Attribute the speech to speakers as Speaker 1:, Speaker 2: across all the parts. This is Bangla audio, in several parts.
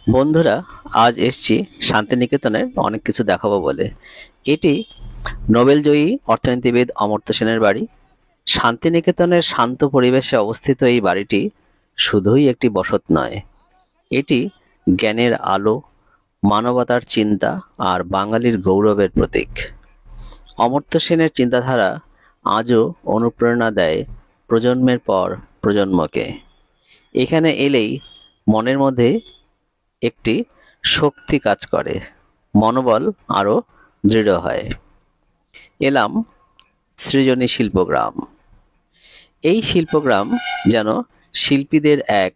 Speaker 1: বন্ধুরা, আজ এসছি শান্তিনিকেতনের অনেক কিছু দেখাবো বলে। এটি নোবেলজয়ী অর্থনীতিবিদ অমর্ত্য সেনের বাড়ি। শান্তিনিকেতনের শান্ত পরিবেশে অবস্থিত এই বাড়িটি শুধুই একটি বসত নয়, এটি জ্ঞানের আলো, মানবতার চিন্তা আর বাঙালির গৌরবের প্রতীক। অমর্ত্য সেনের চিন্তাধারা আজও অনুপ্রেরণা দেয় প্রজন্মের পর প্রজন্মকে। এখানে এলেই মনের মধ্যে একটি শক্তি কাজ করে, মনোবল আরো দৃঢ় হয়। এলাম সৃজনী শিল্পগ্রাম। এই শিল্পগ্রাম যেন শিল্পীদের এক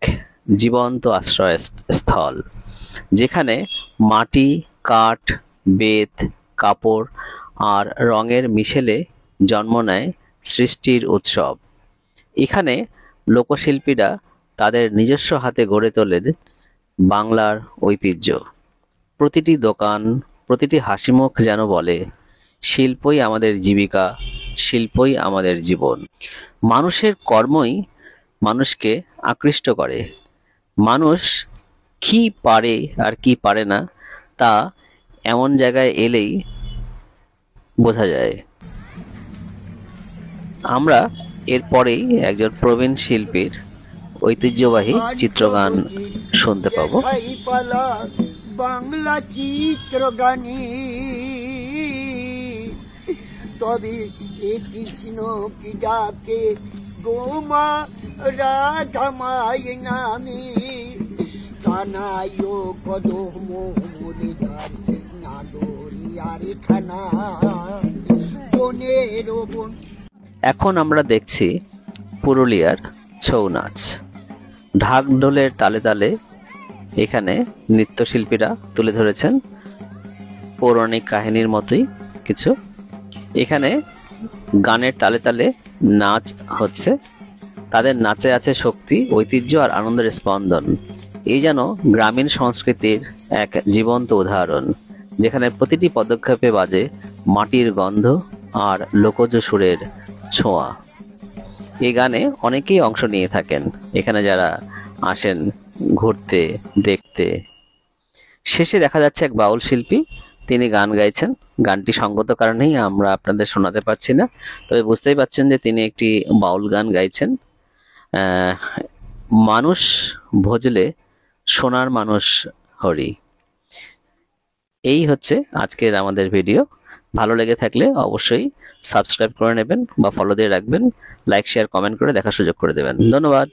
Speaker 1: জীবন্ত আশ্রয়স্থল, যেখানে মাটি, কাঠ, বেত, কাপড় আর রঙের মিশেলে জন্ম নেয় সৃষ্টির উৎসব। এখানে লোকশিল্পীরা তাদের নিজস্ব হাতে গড়ে তোলেন বাংলার ঐতিহ্য। প্রতিটি দোকান, প্রতিটি হাসিমুখ যেন বলে, শিল্পই আমাদের জীবিকা, শিল্পই আমাদের জীবন। মানুষের কর্মই মানুষকে আকৃষ্ট করে। মানুষ কি পারে আর কি পারে না তা এমন জায়গায় এলেই বোঝা যায়। আমরা এরপরেই একজন প্রবীণ শিল্পীর ঐতিহ্যবাহী চিত্রগান শুনতে পাবো।
Speaker 2: বাংলা চিত্রগানী তবে এ কৃষ্ণ কি ডাকে গোমা রাধা মায় নামে কানায় কদম মনে যার নাগরিয়ার খানা বনের বন।
Speaker 1: এখন আমরা দেখছি পুরুলিয়ার ছৌ নাচ। ঢাক ঢোলের তালে তালে এখানে নৃত্যশিল্পীরা তুলে ধরেছেন পৌরাণিক কাহিনীর মতোই কিছু। এখানে গানের তালে তালে নাচ হচ্ছে। তাদের নাচে আছে শক্তি, ঐতিহ্য আর আনন্দের স্পন্দন। এই যেন গ্রামীণ সংস্কৃতির এক জীবন্ত উদাহরণ, যেখানে প্রতিটি পদক্ষেপে বাজে মাটির গন্ধ আর লোকজ সুরের ছোঁয়া। এই গানে অনেকেই অংশ নিয়ে থাকেন, এখানে যারা আসেন ঘুরতে, দেখতে। শেষে দেখা যাচ্ছে এক বাউল শিল্পী, তিনি গান গাইছেন। গানটি সঙ্গত কারণেই আমরা আপনাদের শোনাতে পারছি না, তবে বুঝতেই পারছেন যে তিনি একটি বাউল গান গাইছেন। মানুষ ভজলে সোনার মানুষ হরি। এই হচ্ছে আজকের আমাদের ভিডিও। ভালো লেগে থাকলে অবশ্যই সাবস্ক্রাইব করে নেবেন বা ফলো দিয়ে রাখবেন, লাইক শেয়ার কমেন্ট করে দেখার সুযোগ করে দেবেন। ধন্যবাদ।